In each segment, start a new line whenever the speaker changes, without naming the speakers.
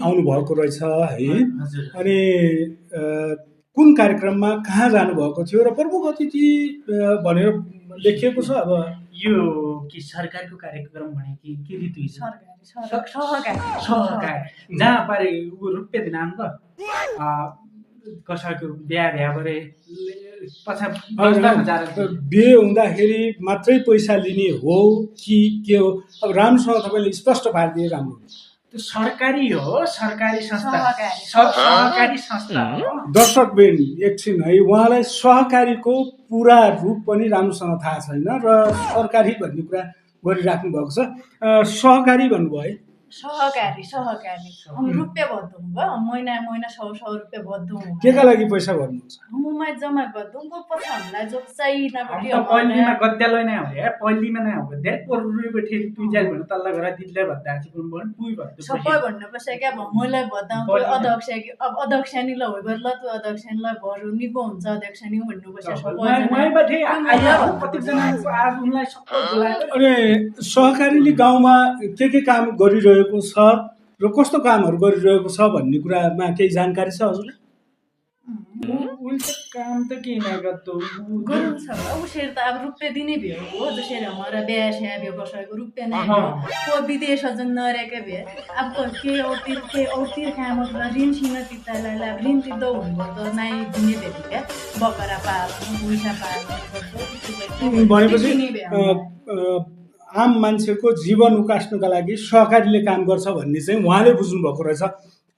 आउनु भएको रहेछ है।
हजुर
अनि कुन कार्यक्रममा कहाँ जानुभएको थियो र प्रमुख अतिथि भनेर लेखिएको छ। अब
यो कि सरकारको कार्यक्रम भने कि ऋतु
सहकारी
सहकारी जहाँ पारे रुपियाँ दिन आउनु कसैको बिहा गरे
बिहे हुँदाखेरि मात्रै पैसा लिने हो कि के हो, अब राम्रोसँग तपाईँले स्पष्ट पारिदिए राम्रो हुन्छ।
त्यो सरकारी हो, सरकारी संस्था, सहकारी संस्था हो।
दर्शकबिन एकछिन है, उहाँलाई सहकारीको पुरा रूप पनि राम्रोसँग थाहा छैन र सरकारी भन्ने कुरा गरिराख्नु भएको छ। सहकारी भन्नुभयो है,
सहकारी रुपियाँ भर्दुङ भयो, महिना 100 रुपियाँ भर्दुङ।
केका लागि पैसा भर्नुहुन्छ?
मुमा जम्मा गर्दुङ को पछि हामीलाई जो चाहिन बटी
पल्लीमा गद्यालय नै हो यार, पल्लीमा नै हो गद्या पर रुई बैठे तु जाल भन्न तल्ला घर दिदले भन्दा चाहिँ कुन भन पुइ भन्नु
सबै भन्नु पर्छ के मलाई भन्दा अध्यक्ष अब अध्यक्ष नि ल हो गर्ला तु अध्यक्ष नि ल भरु निको हुन्छ अध्यक्ष नि भन्नु पर्छ सबै
मै बैठे आया कति जना आज उनलाई सबै बोलाएर।
अनि सहकारीले गाउँमा के काम गरिरहेको छ र कस्तो कामहरु गरिरहेको छ भन्ने कुरामा केही जानकारी छ हजुरलाई?
उनसे काम त के नै गर्दो
गरौँ छ अब शेर त अब रुपियाँ दिने भयो हो, जसरी हमारा ब्याह है भयो कसैको रुपियाँ नै को विदेश अझ नरेके भए अब के औतिर काम होला ऋण सिन तितालाई अब ऋण तिर्दो हुनु त नाइ दिने भेटी के बकरा पाल्नु पैसा पाल्नु
भनेपछि आम मान्छेको जीवन उकास्नका लागि सहकारीले काम गर्छ भन्ने चाहिँ उहाँले बुझ्नु भएको रहेछ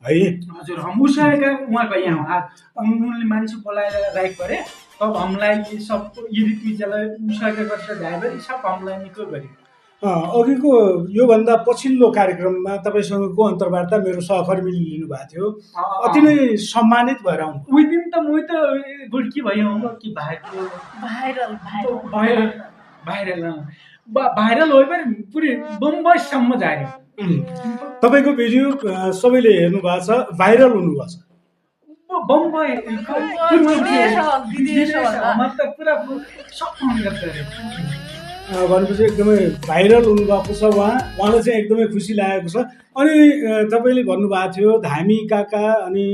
है।
हजुर हम उसाएका उहाँको यहाँ उनले मान्छे बोलाएर राइट गरे तब हामीलाई सब यदि तुइजालाई उसाएका गर्छ ड्राइभर सब हामीलाई निको गरे।
अघिको योभन्दा पछिल्लो कार्यक्रममा तपाईँसँगको अन्तर्वार्ता मेरो सहकर्मीले लिनुभएको थियो, अति नै सम्मानित भएर आउनु।
उही दिन त म त गुड्की भयो कि भाइरल हो पुरै बम्बईसम्म जायो।
तपाईँको भिडियो सबैले हेर्नु भएको छ, भाइरल हुनुभएको छ।
बम्बई
भनेपछि एकदमै भाइरल हुनुभएको छ उहाँलाई चाहिँ एकदमै खुसी लागेको छ। अनि तपाईँले भन्नुभएको थियो धामी काका अनि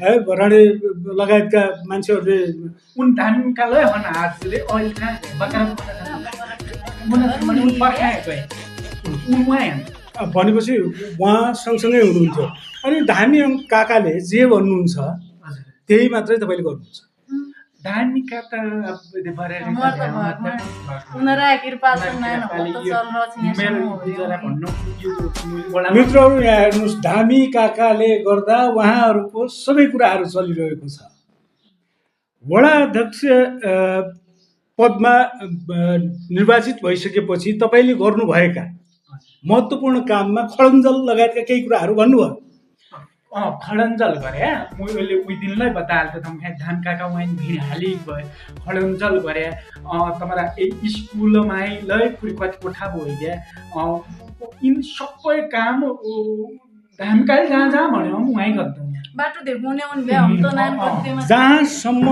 है भराडे लगायतका मान्छेहरूले
उन धामी कालै हन हातले अहिले
भनेपछि उहाँ सँगसँगै हुनुहुन्थ्यो। अनि धामी काकाले जे भन्नुहुन्छ त्यही मात्रै तपाईँले गर्नुहुन्छ?
धामी काका
मित्रहरू यहाँ हेर्नुहोस्, धामी काकाले गर्दा उहाँहरूको सबै कुराहरू चलिरहेको छ। वडा अध्यक्ष पदमा निर्वाचित भइसकेपछि तपाईँले गर्नुभएका महत्त्वपूर्ण काममा खडन्जल लगायतका केही कुराहरू भन्नुभयो।
खडन्जल गरे मैले उही दिनलाई बताएको त धान काका वहाँ भिड हाली गए खडन्जल गरे तुम्हारा स्कुलमा लै पुरै कति कोठा भयो क्या इन सबै काम धान काले जहाँ भन्यो उहाँ गर्छौँ।
बाटो देखाउने आउनु भए हम त नाम कतिमा
जहाँसम्म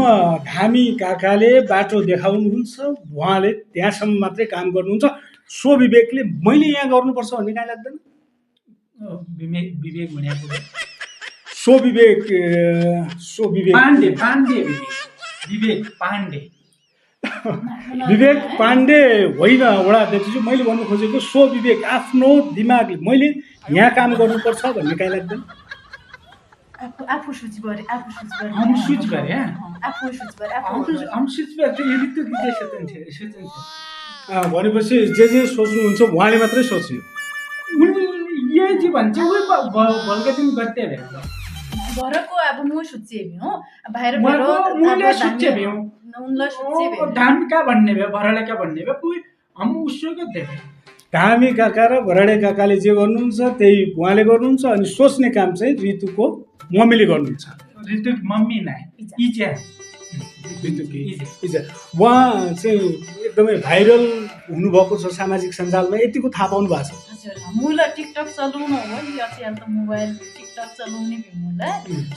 धामी काकाले बाटो देखाउनुहुन्छ उहाँले त्यहाँसम्म मात्रै काम गर्नुहुन्छ। सो विवेकले मैले यहाँ गर्नुपर्छ भन्ने कहाँ लाग्दैन?
विवेक भनेको
सो विवेक विवेक पाण्डे होइन वडा अध्यक्षज्यू, मैले भन्नु खोजेको सो विवेक आफ्नो दिमागले मैले यहाँ काम गर्नुपर्छ भन्ने कहाँ लाग्दैन?
आफू सोच गरे
भनेपछि जे सोच्नुहुन्छ उहाँले मात्रै सोच्यो।
यही भन्छ भोलिका दिन गर्दै
घरको अब म सोचे हो बाहिर
धामी का भन्ने भयो भरले का भन्ने भयो कोही हम उसो गर्दै
धामी काका र भरडे काकाले जे गर्नुहुन्छ त्यही उहाँले गर्नुहुन्छ। अनि सोच्ने काम चाहिँ ऋतुको मम्मीले गर्नुहुन्छ।
ऋतु मम्मी नै
उहाँ चाहिँ एकदमै भाइरल हुनुभएको छ सामाजिक सञ्जालमा, यतिको थाहा पाउनु भएको छ?
मुला टिकटक चलाउनु हो नि अचेल त मोबाइल टिकटक चलाउने भमुला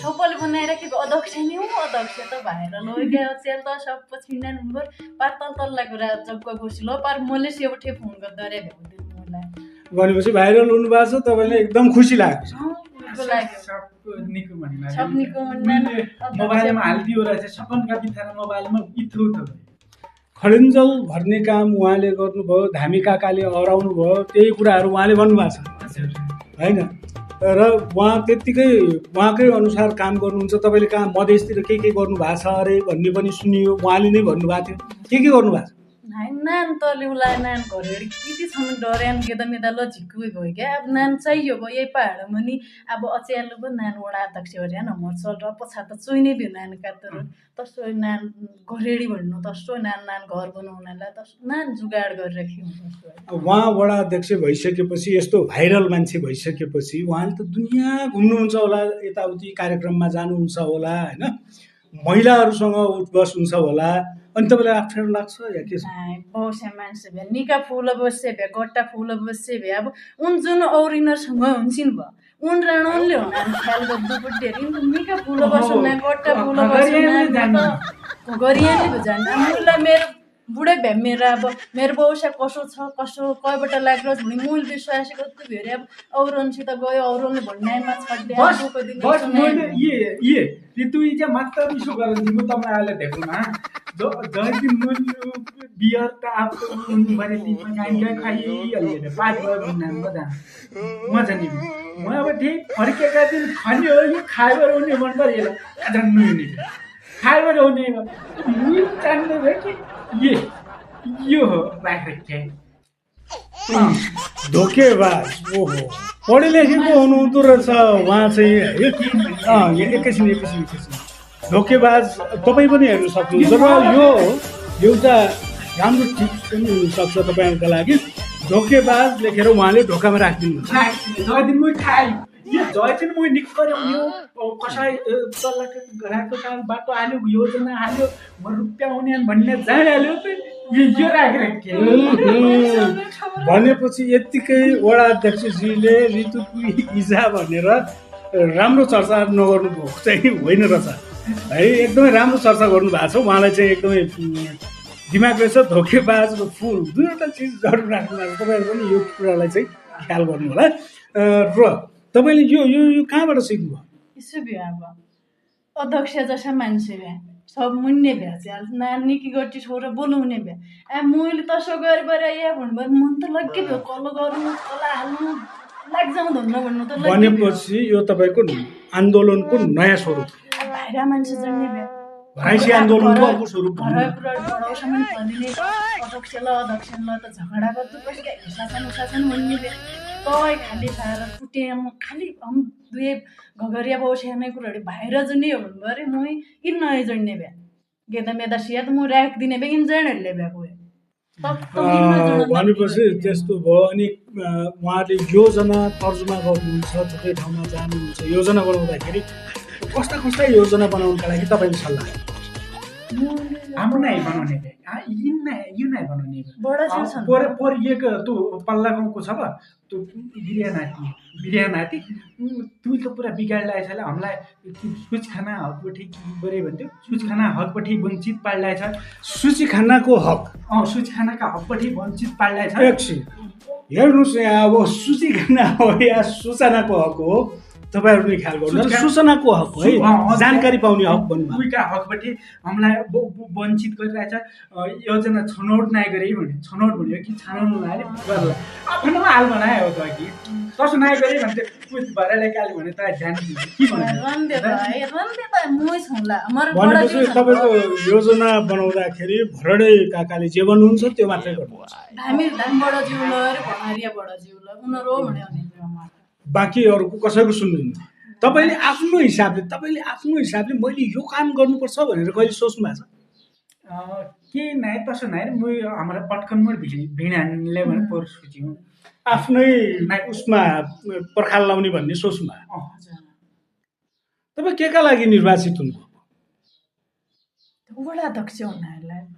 सबैले बनाइराखेको अध्यक्ष नि हो अध्यक्ष त भाइरल हो के अचेल त सब पछिना नम्बर पार तल लागेर जग्गा गोसिलो पार मैले सेउठे फोन गर्दा रे भ्याउँदै मलाई
भनेपछि भाइरल हुनु भएको छ, तपाईलाई एकदम खुसी लागेको छ।
निको लाग्यो
सब निको भन्नु
सब निको
मैले मोबाइलमा हालिदियो रहेछ सपनका बित्थामा मोबाइलमा इथु
खडेन्जल भर्ने काम उहाँले गर्नुभयो, धामी काकाले हराउनु भयो, त्यही कुराहरू उहाँले भन्नुभएको छ होइन। र उहाँ त्यत्तिकै उहाँकै अनुसार काम गर्नुहुन्छ। तपाईँले कहाँ मधेसतिर के गर्नु भएको छ अरे भन्ने पनि सुनियो, उहाँले नै भन्नुभएको थियो। के गर्नु भएको छ?
नान तले उसलाई नान घरेडी कितिसम्म डर्यान गेदा मेदा ल झिक्कुइ भयो क्या। अब नान चाहियो भयो यही पहाडमा नि अब अच्यालो पो नान वडा अध्यक्ष हो न मर्चल र पछा त चुइनै भयो नान कातर तस्तो नान घरेडी भन्नु तस्तो नान घर बनाउनलाई तस्तो नान जुगाड गरेर खिउँ।
उहाँ वडा अध्यक्ष भइसकेपछि, यस्तो भाइरल मान्छे भइसकेपछि उहाँले त दुनियाँ घुम्नुहुन्छ होला, यताउति कार्यक्रममा जानुहुन्छ होला होइन, महिलाहरूसँग उठबस हुन्छ होला, अनि तपाईँलाई अप्ठ्यारो लाग्छ या के छ?
बहुसे मान्छे भए निका फुल बस्से भए गट्टा फुल बस्से भए अब उन जुन औरिनरसँग हुन्छन् भयो उन राणले हो ख्याल गर्नु बुढेहरू निका फुल बस्नु न गट्टा फुल बस्नु गरियाले भयो जान्छ। मुला मेरो बुढे भए मेरो अब मेरो बहुसे कसो छ कसो कहीबाट लाग्यो भने मूल विश्वास कस्तो भयो अरे अब औरनसित गयो औरनले भन्नेमा छड्डे
बस मैले ये तू इजा मात्र विश्व गरेर म तपाईलाई देखौँ न जति मूल्य बियर त आपको भने तिमी गाइन खाइहाल्यो पाँच भयो भन्ने मजा मजा नि म अब त्यही फर्केका दिन खाने हो यो खाएर हुने मन पऱ्यो जान्नु नि खाएर हुने मुल जान्नु भयो कि यो हो राखेको
धोकेबाज। ओहो पढे लेखेको हुनुहुँदो रहेछ उहाँ चाहिँ। एकैछिन धोकेबाज तपाईँ पनि हेर्नु सक्नुहुन्छ र यो एउटा राम्रो टिप्स पनि हुनसक्छ तपाईँहरूका लागि। धोकेबाज लेखेर उहाँले ढोकामा राखिदिनुहुन्छ।
यो जय चाहिँ म निक्कर्याउने हो कसै तलको घरको काम बाटो हाल्यो योजना हाल्यो म रुपियाँ आउने भन्ने जाइहाल्यो यो राखेर
भनेपछि यत्तिकै वडा अध्यक्षजीले ऋतुको इजा भनेर राम्रो चर्चा नगर्नु चाहिँ होइन रहेछ है, एकदमै राम्रो चर्चा गर्नुभएको छ। उहाँलाई चाहिँ एकदमै दिमाग रहेछ। धोकेबाज र फुल दुईवटा चिज जरुर राख्नु भएको छ। तपाईँहरू पनि यो कुरालाई चाहिँ ख्याल गर्नु होला। र तपाईँले यो यो यो कहाँबाट सिक्नुभयो?
यसो भयो अब अध्यक्ष जसा मान्छे भए सब मुन्ने भ्या चाहिँ नानी कि गर्टी छोरा बोलाउने भ्या मैले तसो गरेर या भन्नुभयो मन त लग्यो भयो कल गर्नु कल हाल्नु लाग्जाउँ धन्न भन्नु त
भनेपछि यो तपाईँको आन्दोलनको नयाँ स्वरूप
भाइरा मान्छे जन्ने भ्या
भाइसी आन्दोलनको अर्को स्वरूप
बढाउँसम्म फलिने अध्यक्षलाई अध्यक्षलाई त झगडा गर्छु कसै शासन भन्ने भ्या तय खाली खाएर टुटे खालि दुई घगरिया बौस्याने कुराहरू भाइर जुनै हो भन्नुभयो अरे म इन नयाँ जड्ने भ्या गेदा मेदा सिया त म राखिदिने भए इन जडहरूले भ्याएको
भनेपछि त्यस्तो भयो। अनि उहाँले योजना तर्जुमा गर्नुहुन्छ, थुप्रै ठाउँमा जानुहुन्छ, योजना बनाउँदाखेरि कस्ता कस्ता योजना बनाउनका लागि तपाईँको सल्लाह?
हाम्रो नै बनाउने भए यो नै बनाउने परिएको त्यो पल्ला गाउँको छ भयो त्यो बिरिया नाति तुई त पुरा बिगाडिरहेछ हामीलाई सुच खाना हकपट्टि गरे भन्थ्यो सुच खाना हकपट्टि वञ्चित पारिरहेछ।
सूची खानाको हक
सुच खानाका हकपट्टि वञ्चित पारिरहेछ।
एकछिन हेर्नुहोस् यहाँ अब सूची खाना हो या सूचनाको हक हो तपाईँहरूले ख्याल गर्नु सूचनाको हक है, जानकारी पाउने हक भन्नु
दुईटा हकपट्टि हामीलाई वञ्चित गरिरहेछ। योजना छनौट नै गरे भने छनौट भन्यो कि छानौट नआले गर्ला आफ्नो हाल बनायो हो त कि तसो नै गरे भने कुछ भरले काले भने त ध्यान के
भनेपछि तपाईँको योजना बनाउँदाखेरि भरडे काकाले जे भन्नुहुन्छ त्यो मात्रै गर्नुहुन्छ।
हामी धामबाट जिउल र भनारियाबाट जिउल उनीहरू हो भन्यो भने
बाँकी अरूको कसैको सुन्नुहुन्न। तपाईँले आफ्नो हिसाबले मैले यो काम गर्नुपर्छ भनेर कहिले सोच्नु भएको छ?
के नै तसो नै म हाम्रो पटकनमा भिडानले भने पर सोच्यौँ
आफ्नै उसमा पर्खाल लाउने भन्ने सोच्नु भयो। तपाईँ के का लागि निर्वाचित हुनुभयो?
वडा अध्यक्ष हुनालाई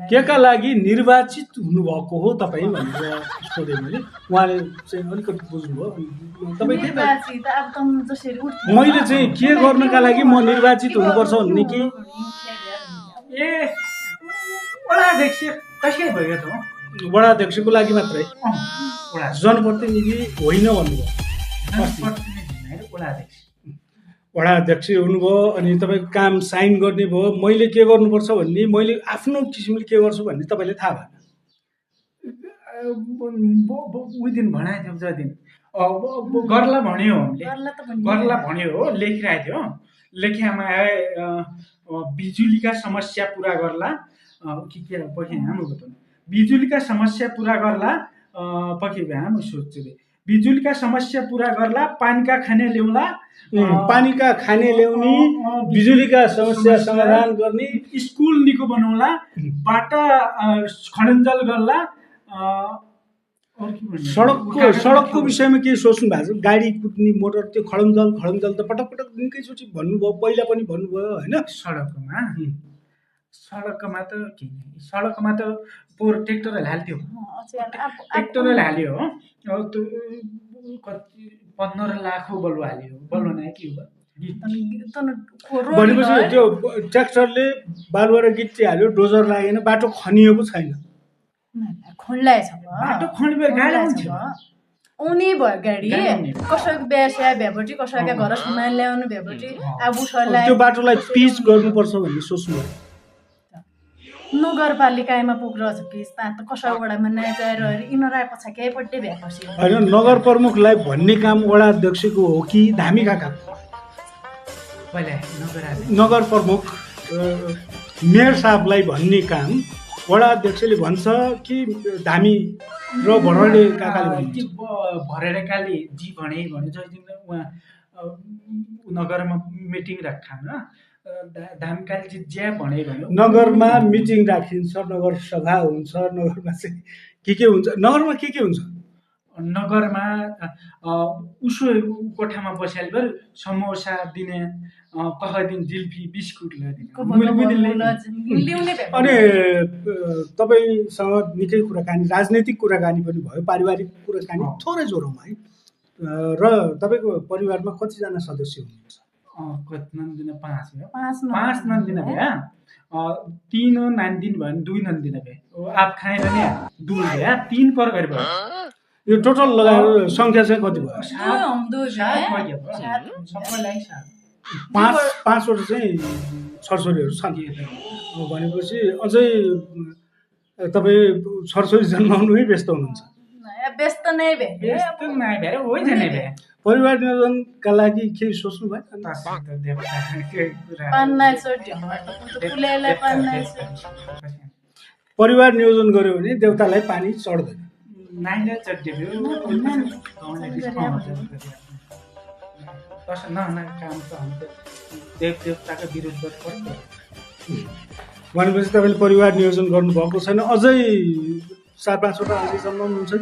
के का लागि निर्वाचित हुनुभएको हो तपाईँ भनेर सोधेँ मैले। उहाँले चाहिँ अलिकति बुझ्नुभयो। तपाईँ मैले चाहिँ के गर्नका लागि म निर्वाचित हुनुपर्छ भन्ने कि
ए वडा अध्यक्ष कसै भयो त
वडा अध्यक्षको लागि मात्रै जनप्रतिनिधि होइन भन्नुभयो। वडा अध्यक्ष हुनुभयो अनि तपाईँको काम साइन गर्ने भयो मैले के गर्नुपर्छ भन्ने मैले आफ्नो किसिमले के गर्छु भन्ने तपाईँले थाहा भएन
उही दिन भनाएको थियौँ जति दिन गर्ला भन्यो हामीले गर्ला भन्यो हो लेखिरहेको थियो लेख्यामा बिजुलीका समस्या पुरा गर्ला के पछि हाम्रो बताउनु बिजुलीका समस्या पुरा गर्ला पछि हाम्रो सोध्छु बिजुलीका समस्या पुरा गर्ला पानीका खाने ल्याउला
पानीका खाने ल्याउने बिजुलीका समस्या समाधान गर्ने
स्कुल निको बनाउला बाटा खडन्जल गर्ला
सडकको विषयमा के सोच्नु भएको छ गाडी कुद्ने मोटर त्यो खडन्जल त पटक पटक निकैचोटि भन्नुभयो पहिला पनि भन्नुभयो होइन
सडकमा त के सडकमा त पोहोर ट्र्याक्टरहरूले हाल्थ्यो ट्र्याक्टरहरूले हाल्यो हो त्यो कति 15 लाख बलु हाल्यो बलु नै के हो
भनेपछि त्यो ट्र्याक्टरले बालुवा र गिट्टी हाल्यो डोजर लागेन बाटो खनिएको छैन
बाटो खनिबे गाडी हुन्छ
उनी भयो गाडी कसैको बिहा भएपछि कसैका घर सामान ल्याउनु भएपछि आबु सरलाई
त्यो बाटोलाई पिच गर्नुपर्छ भन्ने सोच्नु
नगरपालिकामा पुग्छ पिच त कसै वडामा नजाएर यिनीहरू आएपछि केहीपट्टि भएपछि
होइन नगर प्रमुखलाई भन्ने काम वडा अध्यक्षको हो कि धामी काकाको नगर प्रमुख मेयर साहबलाई भन्ने काम वडा अध्यक्षले भन्छ कि धामी र भरडे काकाले भन्छ
भरडेकाले जी भने जति दिन उहाँ नगरमा मिटिङ राख्छन् धामकाले चाहिँ ज्या भने
नगरमा मिटिङ राखिन्छ नगर सभा हुन्छ नगरमा चाहिँ के हुन्छ नगरमा के हुन्छ
नगरमा उसो कोठामा बसेर समोसा दिने कह दिन जिल्फी बिस्कुट
ल्याइदिने अनि तपाईँसँग निकै कुराकानी राजनैतिक कुराकानी पनि भयो पारिवारिक कुराकानी थोरै जोरौँ है र तपाईँको परिवारमा कतिजना सदस्य हुनुहुन्छ
नन्दिन 5 नन्दिन भए 3 नन्दिन भयो 2 नन्दिन भए आप खाएर नि 2 भए 3 पर गरे भयो
यो टोटल लगाएर संख्या चाहिँ कति भयो
सबैलाई
5वटा चाहिँ छोरछोरीहरू छन् भनेपछि अझै तपाईँ छोरछोरी जन्माउनुमै व्यस्त हुनुहुन्छ
व्यस्त नै भए
परिवार नियोजनका लागि केही सोच्नु भयो परिवार नियोजन गर्यो भने देउतालाई पानी चढ्दैन भनेपछि तपाईँले परिवार नियोजन गर्नुभएको छैन अझै 4-5वटा अझै जन्माउनुहुन्छ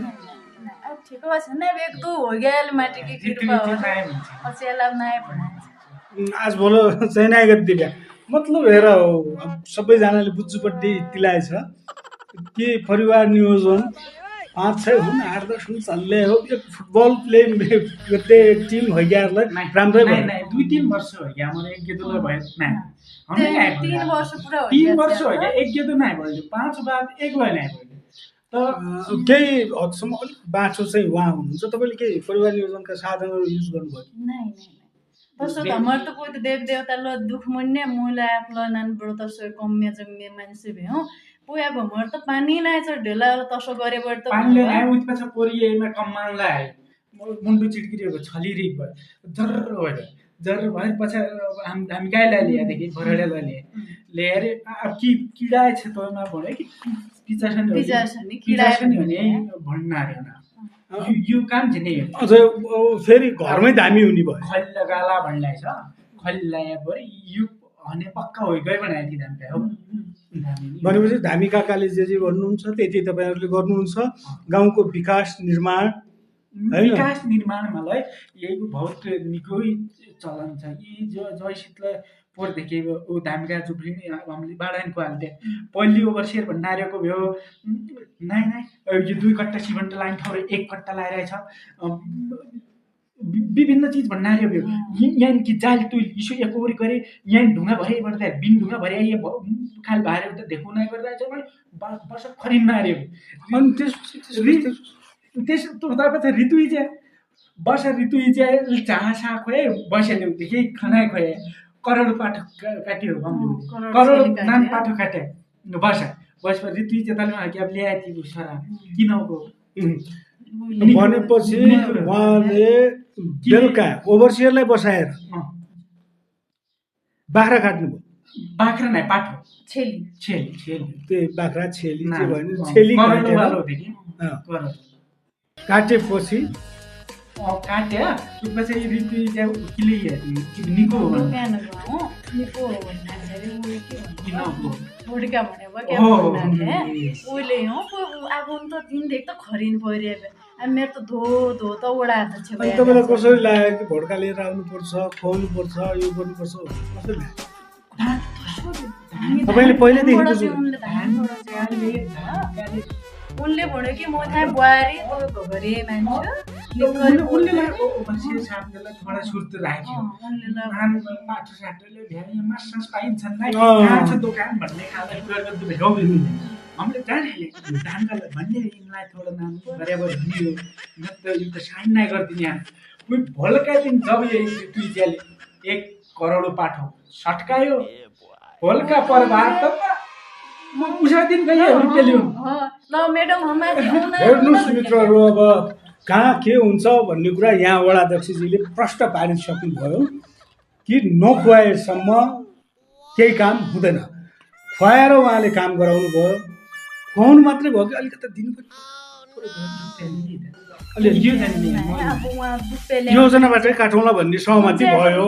कि आज भोलो चैनागत दिव्या मतलब हेर सबैजनाले बुझ्नुपट्टि तिलाएछ कि परिवार नियोजन 5-6 हुन् 8-10 हुन् चल्ले हो एक फुटबल प्ले गर्दै टिम होइगाहरूलाई राम्रै भयो
2-3 वर्ष हो गया मलाई एक गेदो भयो नाही
3 वर्ष पुरा हो
3 वर्ष हो गया एक गेदो नाही भयो 5 बाद एक भयो नाही भयो
केही हदसम्म अलिक बाँचो चाहिँ उहाँ हुनुहुन्छ तपाईँले केही परिवार नियोजनका साधनहरू युज गर्नुभयो
तसो हाम्रो त कोही त देव देवता ल दुख मुन्ने मूला ल नानबाट तसो कम्मे जम्मे मान्छे भयो पोया भमर त पानी नै छ ढेला तसो गरेबाट त
पानीले आए उतपछ पोरिएमा कम्मानलाई मुन्डु चिटकिरिएको छलिरी भयो जर्र भयो जर्र भएपछि हामी गाईलाई ल्याएदेखि भरडेलाई ल्याएर अब किडा छ तँमा भने कि पिचासनी भने भन्न अरे यो काम चाहिँ नै
अझ फेरि घरमै धामी हुने भयो
खल्ल गाला भन्लाई छ खल्लाया भयो यो हने पक्का होइ गयो बनाए कि धामी हो
भनेपछि धामी काकाले जे भन्नुहुन्छ त्यति तपाईँहरूले गर्नुहुन्छ गाउँको विकास
निर्माणमालाई यही बहुत निकै चलन छ यी जयसितले पोरदेखि ऊ धामका चुप्रिने हामीले बाडानको हाल्थे पहिली ओभर सेयर भन्नारेको भयो नाइ यो 2 कट्टा सिमेन्ट लाइन ठाउँ 1 कट्टा लाइरहेछ विभिन्न चीज भन्नारे भयो यहाँ कि जाल तुल इसो एक ओभर गरे यहाँ ढुङ्गा भरे बढ्दा बिन ढुङ्गा भरे ये खाल भारे त देखौ नै गरिरहेछ भने वर्ष खरिन मार्यो
अनि त्यस
त्यो तपाईँ ऋतु चाहिँ बस ऋतु चाहिँ चासा खोए बसेले देखि खाना खोए करोड पाठो काट्यो करोड नान पाठो काटे बस बस ऋतु चाहिँ तले कि अब ल्याए सरा किन हो
भनेपछि उहाँले बेलुका ओभरसियरलाई बसाएर बाख्रा काट्नुभयो
बाख्रा नै पाठो
छेली
छेली छेली
त्यही बाख्रा छेली चाहिँ भन्यो छेली काटेर काटेपछि
काट्यो त्यसपछि ऋतु चाहिँ उकिले निको हो
निको हो भन्दाखेरि उयो के भन्छ बुढिका भनेको क्या भन्नाले उहिले हो अब त दिनदेखि त खरिन परिरहेको अब मेरो त धो त ओडा अध्यक्ष
अनि तपाईँलाई कसरी लाग्यो कि भड्का लिएर आउनुपर्छ खुवाउनुपर्छ यो गर्नुपर्छ कसरी लाग्यो तपाईँले पहिल्यैदेखि
उनले भन्यो कि म त्यहाँ बुहारी घरे मान्छे
थोडा सुर्त राख्यो माटो साटोले भ्याए मासु पाइन्छन् दोकान भन्ने खाँदा हामीले जाने धानका भन्ने यिनलाई थोडा नाम गरे भन्ने न त यो त साइन नै गरिदिने कोही भोलका दिन जब तुइज्याले 1 करोड पाठो सट्कायो भोलका परबार त उसा दिन गए रुपियाँ ल्याउनु
ल म्याडम
हेर्नुहोस् मित्रहरू अब कहाँ के हुन्छ भन्ने कुरा यहाँ वडा अध्यक्षजीले प्रश्न पारिसक्नुभयो कि नखुवाएसम्म केही काम हुँदैन खुवाएर उहाँले काम गराउनु भयो खुवाउनु मात्रै भयो कि अलिकति दिनु पनि योजनाबाटै काटौँला भन्ने सहमति भयो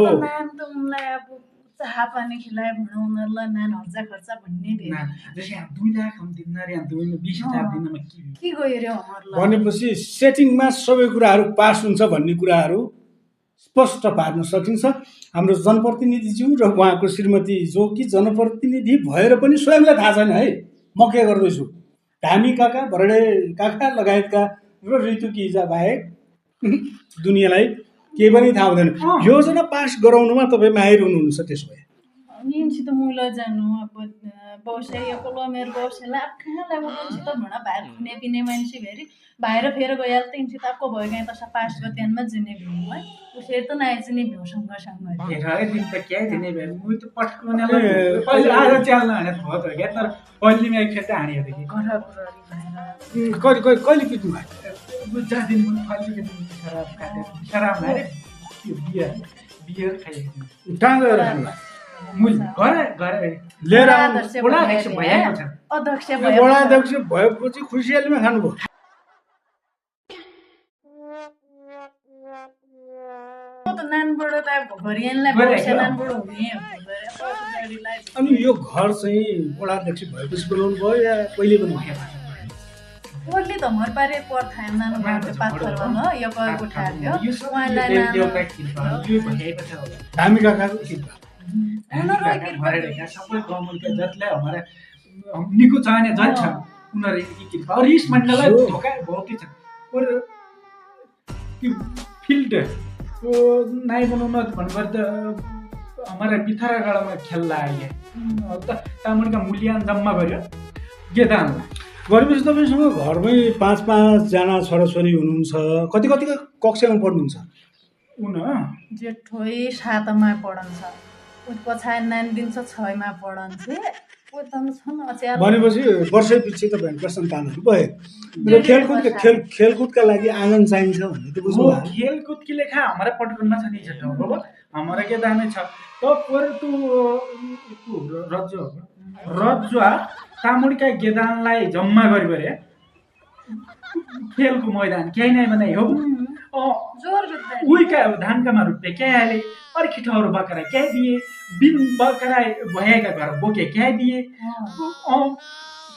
चाह पानी खिलाए भनौँ उनीहरूलाई नान हर्जा खर्चा भन्ने भयो
जस्तै 2 लाख हम दिन रे 20,000 दिनमा
के गयो रे उहाँहरूलाई
भनेपछि सेटिङमा सबै कुराहरू पास हुन्छ भन्ने कुराहरू स्पष्ट पार्न सकिन्छ हाम्रो जनप्रतिनिधिज्यू र उहाँको श्रीमती जो कि जनप्रतिनिधि भएर पनि स्वयंलाई थाहा छैन है म के गर्दैछु धामी काका भरडे काका लगायतका र ऋतुकी इजा बाहेक दुनियाँलाई केही पनि थाहा हुँदैन योजना पास गराउनुमा तपाईँ माहिर हुनुहुन्छ त्यसो भए
निसित मुला जानु अब व्यवसाय एकलो मेरो व्यवसायलाई अब कहाँ लाग्नु त भणा बाहिर खुने पिने मान्छे भेरी बाहिर फेर गयाल त इन्सित आपको भयो गए त पास गतेनमा जिने भ्यू है उसले त नाइ जिने भ्यू सँग
हेरे दिन त के जिने भ्यू म त पटकोनेले पहिले आज च्याल्न हाने भयो त के तर पहिले मै खेत हानियो देखि
कहिले कहिले पिट्नु भयो
दिन म फल्ली खराब काटे खराब भए बियर खाइएको
कहाँ गएर खानु
मुल गरे
लिएर
वडा अध्यक्ष भएको छ
अध्यक्ष
वडा अध्यक्ष भएपछि खुसियालीमा खानुभयो
नानबाट त घरियानलाई व्यवसाय नानबाट हुने
अनि यो घर चाहिँ वडा अध्यक्ष भएपछि बनाउनु भयो या पहिले पनि
ओली त मर पारे पर थाम नानु भएको पाथरमा न यो गएको ठाड्यो उहाँलाई
धामी काकाको किन
सबै गाउँका जसलाई हमारा निको चाहने जन छ उनीहरू एक और इस मण्डललाई धोका बहुत छ और त्यो फिल्ड को नाइ बनाउन भन्नुपर्दा त हमारा बिथरागढमा खेल्ला आइए त तामुलका मूल्याङ्कन जम्मा गर्यो गेदानला
गरेपछि तपाईँसँग घरमै 5-5 जना छोराछोरी हुनुहुन्छ कति कतिको कक्षामा पढ्नुहुन्छ
उन जेठोइ 7मा पढन्छ उत पछाडि नानी दिन 6मा पढन्छ
भनेपछि वर्षै पछि तपाईँहरूका सन्तानहरू भयो खेलकुदका लागि आँगन चाहिन्छ भन्ने त बुझ्नु भयो
खेलकुद के लेखा हमारा पटकनमा छ नि छटो हो हमारा के दामे छ त पर तु रज्जुवा तामुडका गेदानलाई जम्मा गरि गरे खेलको मैदान केही नै बनाइ हो उइका धानकामा रुपे क्या आले अर्की ठाउँ बकरा क्या दिए बिन बकरा भएका घर बोके क्या दिए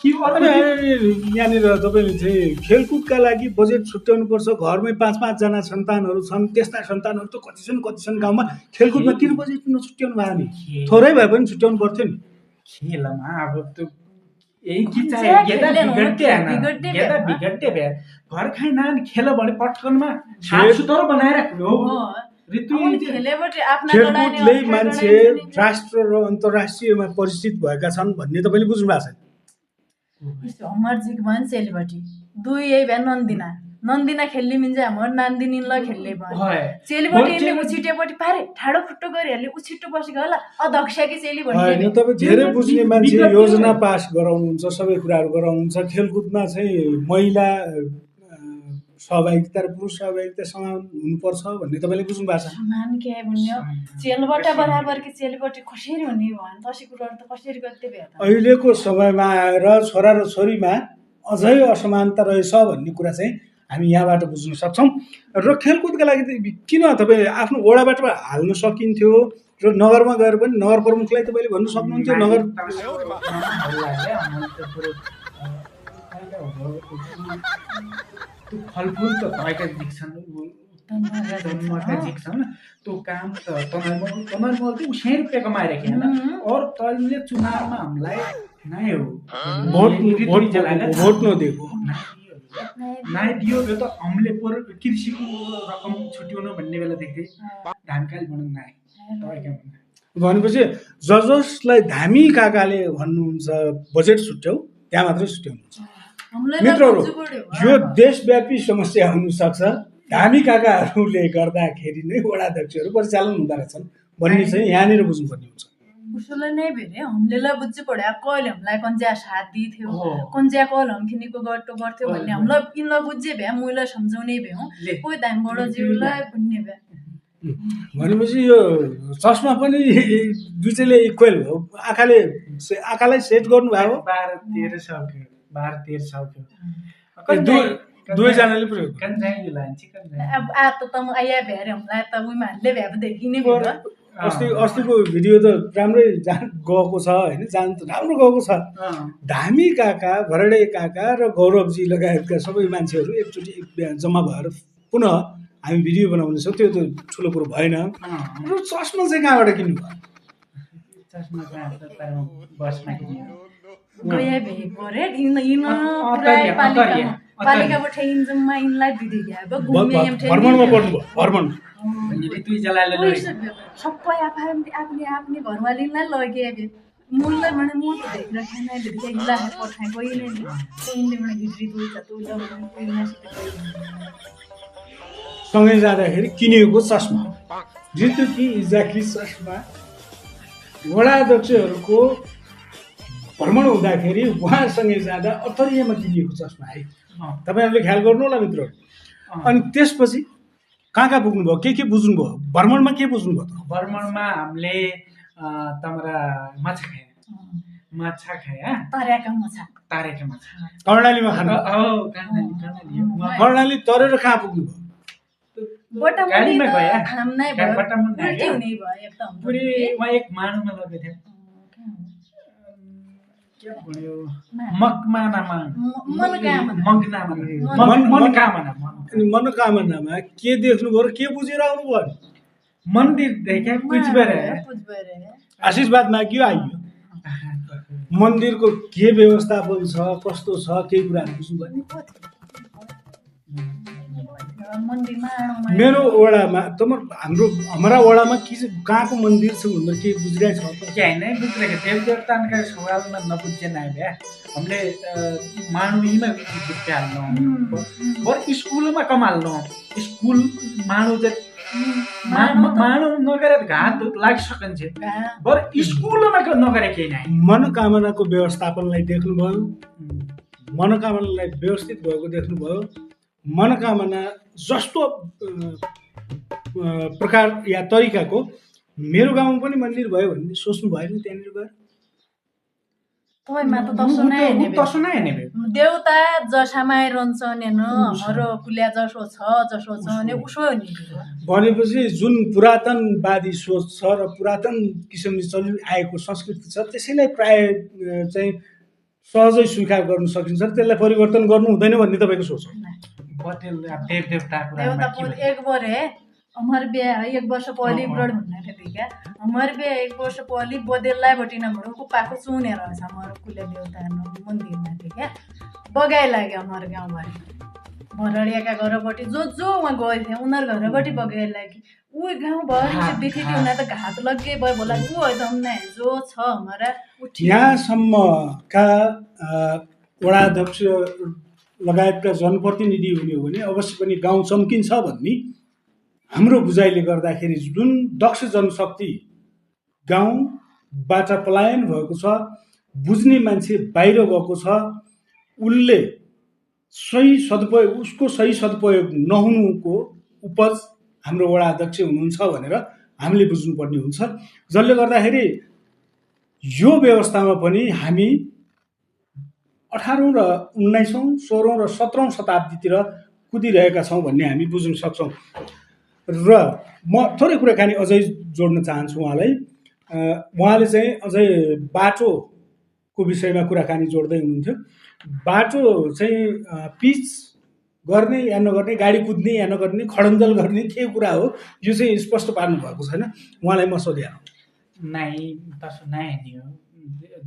यहाँनिर तपाईँले चाहिँ खेलकुदका लागि बजेट छुट्याउनुपर्छ घरमै 5-5 जना सन्तानहरू छन् त्यस्ता सन्तानहरू त कति छन् गाउँमा खेलकुदमा किन बजेट नछुट्याउनु भयो नि थोरै भए पनि छुट्याउनु पर्थ्यो नि
खेलमा अब त्यो यही कि चाहिँ बिगड्टे भए घर खाइ नान खेल भने पटकनमा साफसुथरो बनाएर हो
खेलकुदले मान्छे राष्ट्र र अन्तर्राष्ट्रियमा परिचित भएका छन् भन्ने तपाईँले बुझ्नु भएको छ
हमार जिक भन सेलिब्रिटी दुई यही भ्यान नन्दिना खेल्ने मिन्छ हाम्रो नान्दिनीलाई खेल्ने भयो
হয়
चेलीबटी इनले उछिटेपट्टि पारे ठाडो खुट्टो गरिहाल्ने उछिट्टो बसेको होला अध्यक्षकी चेली भन्ने
होइन तपाईँ धेरै बुझ्ने मान्छे
विगत
योजना पास गराउनुहुन्छ सबै कुराहरू गराउनुहुन्छ खेलकुदमा चाहिँ महिला सहभागिता र पुरुष सहभागिता समान हुनुपर्छ भन्ने तपाईँले बुझ्नु भएको छ
समान के भन्ने चेलबाट बराबर कि चेलीबटी कसरी हुने भयो भने तसी कुराहरू त कसरी गर्दै भयो त
अहिलेको समयमा आएर छोरा र छोरीमा अझै असमानता रहेछ भन्ने कुरा चाहिँ हामी यहाँबाट बुझ्न सक्छौँ र खेलकुदका लागि किन तपाईँले आफ्नो वडाबाट हाल्न सकिन्थ्यो र नगरमा गएर पनि नगर प्रमुखलाई तपाईँले भन्नु सक्नुहुन्थ्यो नगर
त्यो फलफुल त तपाईँका जिक्छन् तन्मका जिक्छन् त्यो काम त तनर्मल त 100 रुपियाँ कमाइरहेको होइन और तैँले चुनावमा हामीलाई नै हो
भोट नदिएको
नदियो यो त हामीले कृषिको रकम छुट्याउनु भन्ने बेला देख्दै धानकाली भनौँ न
भनेपछि जसलाई धामी काकाले भन्नुहुन्छ बजेट छुट्याउ त्यहाँ मात्रै छुट्याउनुहुन्छ मित्रहरू यो देशव्यापी समस्या हुनसक्छ धामी काकाहरूले गर्दाखेरि नै वडा अध्यक्षहरू परिचालन हुँदो रहेछन् भन्ने चाहिँ यहाँनिर बुझ्नुपर्ने हुन्छ
उसलाई नै भेटे हामीले बुझ्नु पऱ्यो कहिले हामीलाई कन्ज्या साथ दिथ्यो कन्ज्या कल हमखिनीको गट्टो गर्थ्यो भन्ने हामीलाई यिनलाई बुझ्जे भ्या मुलाई सम्झाउने भ्यौँ कोही धामबाट जिउलाई बुझ्ने भ्या
भनेपछि यो चस्मा पनि दुईटैले इक्वल हो आँखालाई सेट गर्नु भयो
12-13 सक्यो
दुवैजनाले प्रयोग
कन्जाइले लान्छ
अब आ त म आया भ्यारे हामीलाई त उइमा हाल्ने भ्या देखिने भयो
अस्तिको भिडियो त राम्रै गएको छ होइन जान त राम्रो गएको छ धामी काका भरडे काका र गौरवजी लगायतका सबै मान्छेहरू एकचोटि जम्मा भएर पुनः हामी भिडियो बनाउनेछौँ त्यो त ठुलो कुरो भएन र चस्मा चाहिँ कहाँबाट किन्नु भयो
चस्मा बसमा
गया भेको रे पालिकाबाट इन्जममा यिनलाई दिदी गएको
भ्रमणमा पर्नुभयो भ्रमण
सबै आफ्नै घरवालीलाई लगे मूललाई भने म त देखेर खाना देखेर गिलास पठाए कोही नै कोहीले भने भित्री दुई छ
सँगै जाँदाखेरि किनेको चस्मा जितुकी इजाकी चस्मा वडा अध्यक्षहरूको भ्रमण हुँदाखेरि उहाँसँगै जाँदा अत्तरियामा किनिएको चस्मा है तपाईँहरूले ख्याल गर्नु होला मित्रहरू अनि त्यसपछि कहाँ पुग्नुभयो के बुझ्नुभयो भ्रमणमा के बुझ्नुभयो त
भ्रमणमा हामीले तमरा माछा खाया
तारेका माछा
कर्णालीमा खानु कर्णाली तरेर कहाँ पुग्नुभयो
गाडीमा गया
खाम नै भयो उल्टी हुने भयो एकदम
पुरै वहाँ एक मानुमा लगेको थियो के भन्यो
मनोकामनामा के देख्नुभयो र के बुझेर आउनुभयो
मन्दिर देखे पुजबेर
आशीर्वाद माग्यो आइयो मन्दिरको के व्यवस्थापन छ कस्तो छ केही कुराहरू बुझ्नुभयो मेरो वडामा हाम्रा वडामा के कहाँको मन्दिर छ भनेर के बुझिरहेको छ
के होइन बुझिरहेको देव देवताका सवालमा नबुझ्ने आयो भ्या हामीले मानुहीमा बुझ्दै हाल्नु बरु स्कुलमा कमाल्नु स्कुल मानु नगरेर घात लागिसकिन्छ बरु स्कुलमा नगरे केही नै
मनोकामनाको व्यवस्थापनलाई देख्नुभयो मनोकामनालाई व्यवस्थित भएको देख्नुभयो मनोकामना जस्तो प्रकार या तरिकाको मेरो गाउँमा पनि मन्दिर भयो भन्ने सोच्नु भएन त्यहाँनिर गएर
तैमा त तसो नै हेर्ने देउता जसामा रहन्छन् हेर्नु हाम्रो कुल्या जसो छ भने उसो नि
भनेपछि जुन पुरातनवादी सोच छ र पुरातन किसिमले चलिआएको संस्कृति छ त्यसैलाई प्राय चाहिँ सहजै स्वीकार गर्न सकिन्छ त्यसलाई परिवर्तन गर्नु हुँदैन भन्ने तपाईँको सोच हो
एक बरे हमारे बिहा 1 वर्ष पहले ब्रड भन्ने थियो क्या हमारे बिहा 1 वर्ष पहले बदेललाई बटिना भरौ को पाको चुने रहेछ हाम्रो कुले देवता मन्दिरमा थियो क्या बगाइ लाग्यो हाम्रो गाउँभरि भरडियाका घरपट्टि जो उहाँ गए थिए उनीहरू घरपट्टि बगाइ लाग्यो ऊ गाउँभरि देखि थियो उनीहरू त घात लगे भयो बोला ऊ एकदम नै जो छ हमारा
यहाँसम्मका वडा अध्यक्ष लगायतका जनप्रतिनिधि हुने हो भने अवश्य पनि गाउँ चम्किन्छ भन्ने हाम्रो बुझाइले गर्दाखेरि जुन दक्ष जनशक्ति गाउँबाट पलायन भएको छ, बुझ्ने मान्छे बाहिर गएको छ, उसले उसको सही सदुपयोग नहुनुको उपज हाम्रो वडा अध्यक्ष हुनुहुन्छ भनेर हामीले बुझ्नुपर्ने हुन्छ। जसले गर्दाखेरि यो व्यवस्थामा पनि हामी 18औं र 19औं 16औं र 17औं शताब्दीतिर कुदिरहेका छौँ भन्ने हामी बुझ्न सक्छौँ। र म थोरै कुराकानी अझै जोड्न चाहन्छु उहाँलाई। उहाँले चाहिँ अझै बाटोको विषयमा कुराकानी जोड्दै हुनुहुन्थ्यो। बाटो चाहिँ पिच गर्ने या नगर्ने, गाडी कुद्ने या नगर्ने, खडन्जल गर्ने के कुरा हो यो चाहिँ स्पष्ट पार्नु भएको छैन। उहाँलाई म सोधिहालौँ।
नाही तसं नाही नि हो,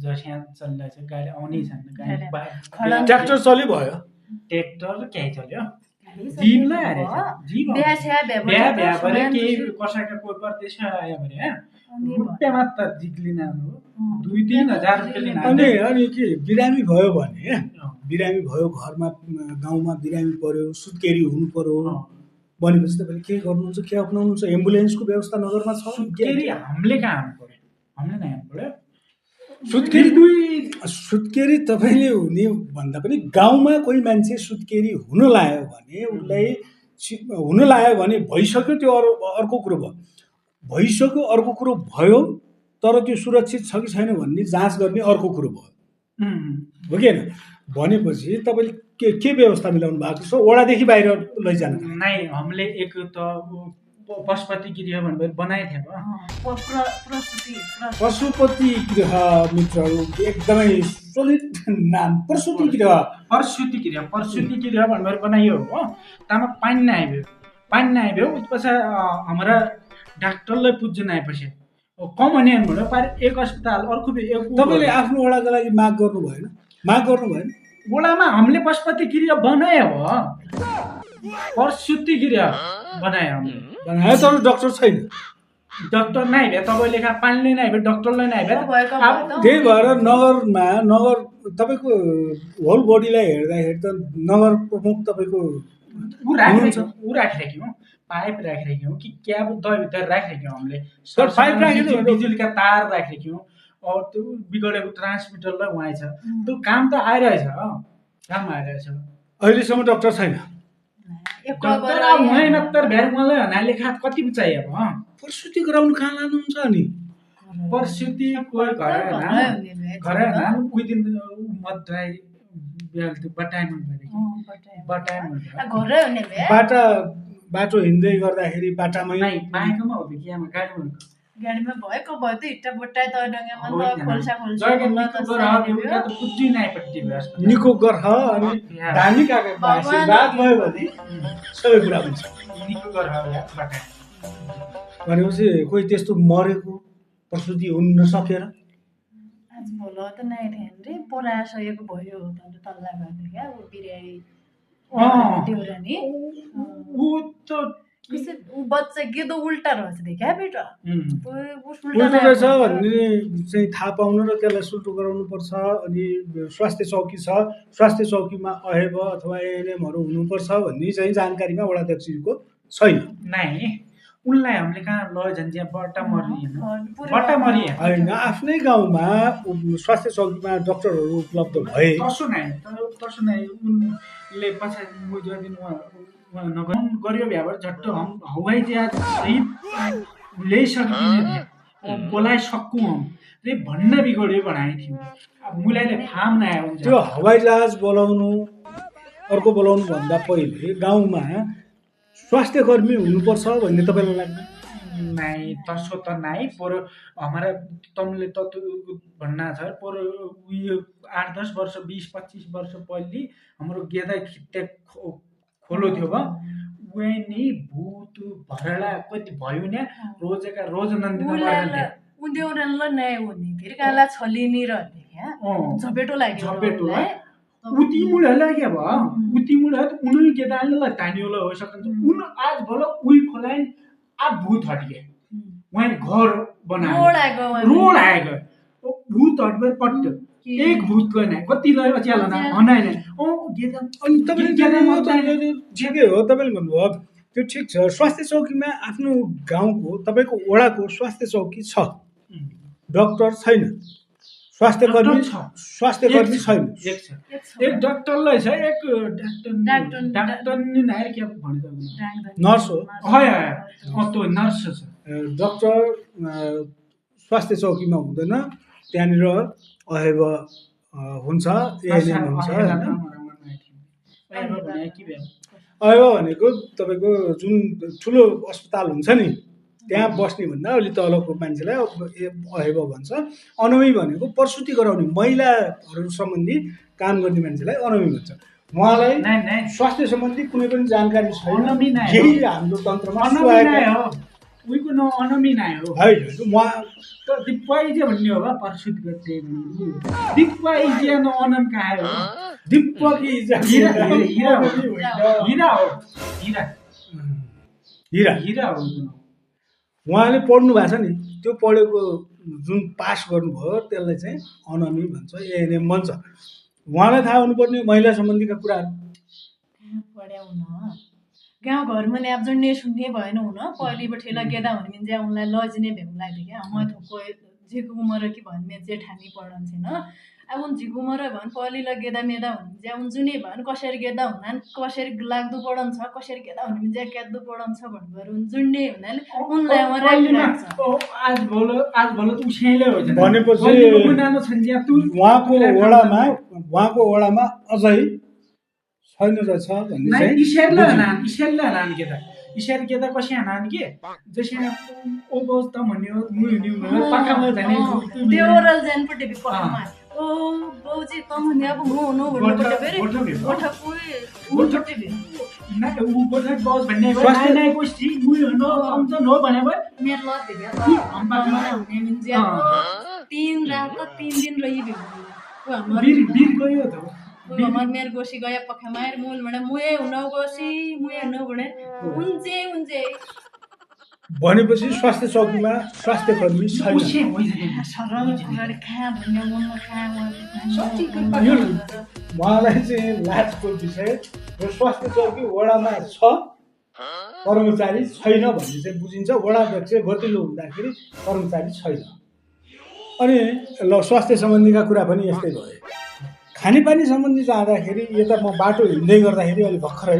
जशा चालल्याचं गाडी आउनै छन् गाडी
ट्र्याक्टर चल्यो भयो,
ट्र्याक्टर काय चल्यो जीवला अरे जीव बिहा भरे केही कसैका कोही परदेश आयो भने रुपियाँमा त जिग्लिन हो 2-3 हजार रुपियाँ लिन।
अनि के बिरामी भयो भने, बिरामी भयो घरमा गाउँमा बिरामी पर्यो, सुत्केरी हुनु पर्यो भनेपछि तपाईँले के गर्नुहुन्छ, के अप्नाउनुहुन्छ? एम्बुलेन्सको व्यवस्था नगरमा छ?
सुत्केरी हामीले कहाँ आउनु पर्यो, हामीले नै आउनु पर्यो।
सुत्केरी तपाईँले हुने भन्दा पनि गाउँमा कोही मान्छे सुत्केरी हुन लायो भने उसलाई हुन लायो भने भइसक्यो, त्यो अर्को कुरो भयो। भइसक्यो अर्को कुरो भयो, तर त्यो सुरक्षित छ कि छैन भन्ने जाँच गर्ने अर्को कुरो भयो, हो कि होइन? भनेपछि तपाईँले के व्यवस्था मिलाउनु भएको छ वडादेखि बाहिर लैजानु?
नै हामीले एक त पशुपति गृह भनेर बनाएको थियो।
पशुपति गृह मित्रहरू एकदमै सोलिड नाम, प्रसुति गृह
भनेर बनाइयो हो। तामा पानी नआइभ्यो उसपछि हाम्रा डाक्टरलाई पुज्न आएपछि कम हुने भन्यो पार एक अस्पताल अर्को
तपाईँले आफ्नो वडाको लागि माग गर्नु भएन?
वडामा हामीले पशुपति गृह बनायो हो, प्रसुति गृह बनायो
हामीले, तर डाक्टर छैन,
डाक्टर नै भए तपाईँले पानीले नै भए डक्टरलाई नै भए।
त्यही भएर नगर तपाईँको होल बडीलाई हेर्दाखेरि त नगर प्रमुख तपाईँको
ऊ राखिराख्यौँ, पाइप राखिराख्यौँ कि क्या दहीभित्र राखिराख्यौँ हामीले,
पाइप राख्यौँ,
बिजुलीका तार राखिराख्यौँ, त्यो बिगडेको ट्रान्समिटरलाई उहाँ छ, त्यो काम त आइरहेछ।
अहिलेसम्म डाक्टर छैन।
डाक्टर उहाँ नत्तर भ्याएर मलाई हनाले खात कति चाहियो अब
प्रसुति गराउनु कहाँ लानुहुन्छ? अनि
प्रसुति कोही घर उही दिन मद्राई
बाटो हिँड्दै गर्दाखेरि बाटामै
पाएकोमा हो कि गाडीमा
भएको भयो त हिट्टा बुट्टा त डङ्गामा त खोल्सा
निको गर्ह अनि धामी काकाको आशीर्वाद भयो भने सबै कुरा हुन्छ। भनेपछि कोही त्यस्तो मरेको प्रसुति हुन नसकेर
आज भोलो त नाइ ध्यान रे परासएको भयो तल्ला गर्ने क्या ऊ बिराई देउरानी
ऊ त
बच्चा के त उल्टा रहेछ देखा बेटा
रहेछ भन्ने चाहिँ थाहा पाउनु र त्यसलाई सुल्टो गराउनु पर्छ। अनि स्वास्थ्य चौकी छ, स्वास्थ्य चौकीमा अहेब अथवा एएनएमहरू हुनुपर्छ भन्ने चाहिँ जानकारीमा वडाध्यक्षको छैन।
नै उनलाई हामीले कहाँ लैजान्छ बट्टा मरि
होइन, आफ्नै गाउँमा स्वास्थ्य चौकीमा डाक्टरहरू उपलब्ध भए
तसो नै उनले पछाडि गऱ्यो भ्याएर झट्ट हवाई जहाज सहित ल्याइसकिने बोलाइसक्छु रे भन्न बिगड्यो बनाएको थियो। अब मुलाइले फार्म नआयो हुन्छ
त्यो हवाई जहाज बोलाउनु अर्को बोलाउनु भन्दा पहिले गाउँमा स्वास्थ्य कर्मी हुनुपर्छ भन्ने तपाईँलाई लाग्छ?
नै तसो त नाइ पर हमारा तमले त भन्ना छ पर उयो 8-10 वर्ष 20-25 वर्ष पहिले हाम्रो गेदा खिट्टे खोलो थियो भयो उही नि भूत भरला कति भयो नि रोजेका रोज नन्दिन
उदेउरानलाई नयाँ हुने फेरि काला छलिनी रहने क्या झपेटो लाग्यो
उति मुळे लाग्यो भयो उति मुळे उनी गेदाले तानियोला हो सकन्छ उन आज भलो उही खोलाइन आ भूत हटके वहाँ घर बनायो रोड आएको भूत हटबे पट्ट एक भूत गर्ने कतिलाई अच्याल हनाइन ओ गेदा
अनि तपाईँले ठिकै हो तपाईँले भन्नुभयो त्यो ठिक छ स्वास्थ्य चौकीमा आफ्नो गाउँको तपाईँको वडाको स्वास्थ्य चौकी छ डाक्टर छैन स्वास्थ्यकर्मी छैन
एक डाक्टरलाई छ एक डाक्टर नि नायर के भन्नु
नर्स हो
हाय त्यो नर्स छ
डाक्टर स्वास्थ्य चौकीमा हुँदैन त्यहाँनिर अहेब हुन्छ एएनएम हुन्छ अहेब भनेको तपाईँको जुन ठुलो अस्पताल हुन्छ नि त्यहाँ बस्ने भन्दा अलि तलको मान्छेलाई अहेब भन्छ अनमी भनेको प्रसुति गराउने महिलाहरू सम्बन्धी काम गर्ने मान्छेलाई अनमी भन्छ उहाँलाई स्वास्थ्य सम्बन्धी कुनै पनि जानकारी छैन यही हाम्रो तन्त्रमा
उहीको न अनमी नाय हो
है उहाँ
त दिप्पाइजे भन्ने हो बा प्रसुत गर्दै दिप्पाइजे न अनम कहाँ हो
दिप्पकी
हीरा हो
उहाँले पढ्नु भएको छ नि त्यो पढेको जुन पास गर्नुभयो त्यसलाई चाहिँ अनमी भन्छ एएनएम भन्छ उहाँलाई थाहा हुनुपर्ने महिला सम्बन्धीका कुराहरू
गाउँघरमा नि अब जुन सुन्ने भएन हुन पहिलेबाट गेदा हुने जे उनलाई लजिने भेउलाई थियो क्या म थोको झिकु उमर कि भन्ने जेठानी पढन्छ न अब उन झिकु उमर भन् पहिलेलाई गेदा मेदा हुने जे उन जुनै भन् कसरी गेदा हुनान् कसरी लाग्दो पढन्छ कसरी गेदा हुने जे क्याद्दो पढन्छ भन्नुभयो उन जुन्ने हुनाले उनलाई
आज भोलो त उछ्याइले हो
भनेपछि उहाँको वडामा अझै छैन रहेछ भन्ने चाहिँ
ईश्वरले केता ईश्वर केता कसै हानान के जसै ओबोस त भन्यो मुनि पक्कामा जाने
देवरल जानपटे पक्कामा ओ बौजी त भन्ने अब म हुनु भन्नु फेरि गोठा उठटे भे
न उ गोठा बौज भन्ने नाइ कोस्टी मुइ हो समझ न भने
मेरो लत भेट्या अम्बा हुने मिन्जे 3 रात 3 दिन रही भे
बीर गयो त
हमार मेर गोशी गया पक्का मार मूल भने मुए हुन गोशी मुए हुन भने उन्जे
भनेपछि स्वास्थ्य चौकीमा स्वास्थ्य कर्मी छैन उहाँलाई चाहिँ लाजको विषय र स्वास्थ्य चौकी वडामा छ कर्मचारी छैन भन्ने चाहिँ बुझिन्छ वडा अध्यक्ष गतिलो हुँदाखेरि कर्मचारी छैन अनि ल स्वास्थ्य सम्बन्धीका कुरा पनि यस्तै भयो खानेपानी सम्बन्धी जाँदाखेरि यता म बाटो हिँड्दै गर्दाखेरि अलि भर्खरै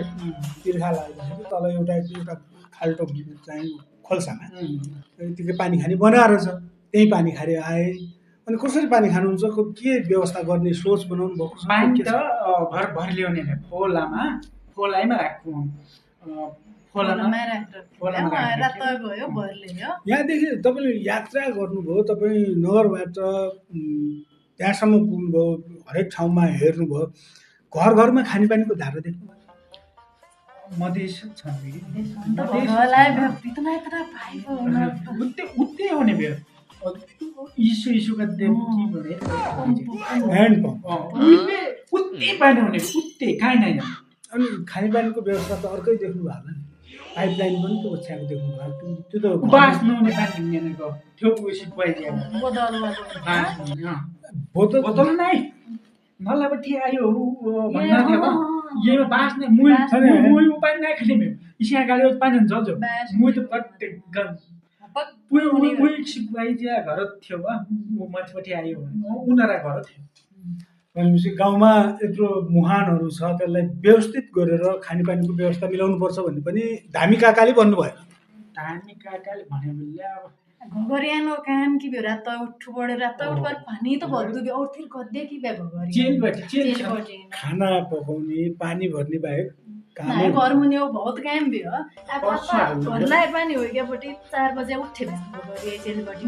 तिर्खा लाग्दाखेरि तल एउटा खाल्टो चाहिँ खोल्सामा त्यतिकै पानी खाने बनाएर छ त्यही पानी खाएर आए अनि कसरी पानी खानुहुन्छ के व्यवस्था गर्ने सोच बनाउनु भएको छ
पानी त भर ल्याउने खोलामा राख्नु
यहाँदेखि तपाईँले यात्रा गर्नुभयो तपाईँ नगरबाट त्यहाँसम्म पुग्नुभयो हरेक ठाउँमा हेर्नुभयो घरमा खानेपानीको धारा देख्नु
मधेस छ उत्ते हुने भयो इसु का देव की भने
ह्यान्डपम्प
उत्ते पानी हुने उत्ते काहीँ नै
अनि खानेपानीको व्यवस्था त अर्कै देख्नु भएको नि पाइपलाइन पनि त ओछ्याएको देख्नु भएको त्यो त
बास नहुने पानी हुनेको त्यो उसी पाइदिया बोतल नै नलाबटी आयो भन्ना थियो यो बास नै मुइ उपाय नै खाली मे इसिया गाडी पानी हुन्छ जो मुइ त प्रत्येक गन पुइ सिपाइदिया घर थियो वा माथिपट्टि आयो उनीहरा घर थियो
भनेपछि गाउँमा यत्रो मुहानहरू छ त्यसलाई व्यवस्थित गरेर खानेपानीको व्यवस्था मिलाउनु पर्छ भन्ने पनि धामी काकाले भन्नुभयो
धामी काकाले भने बेला अब
घगरियानो काम कि बेर रात उठ्नु पढेर रात उठ्बर पानी त भर्दु बे औरतिर गद्दे कि बे घगरिया
जेलबाट
खाना पकाउने पानी भर्ने बाहेक
काम घर मुनि बहुत काम भी हो अब घरलाई पानी हो गया बटी 4 बजे उठे घगरिया जेलबाट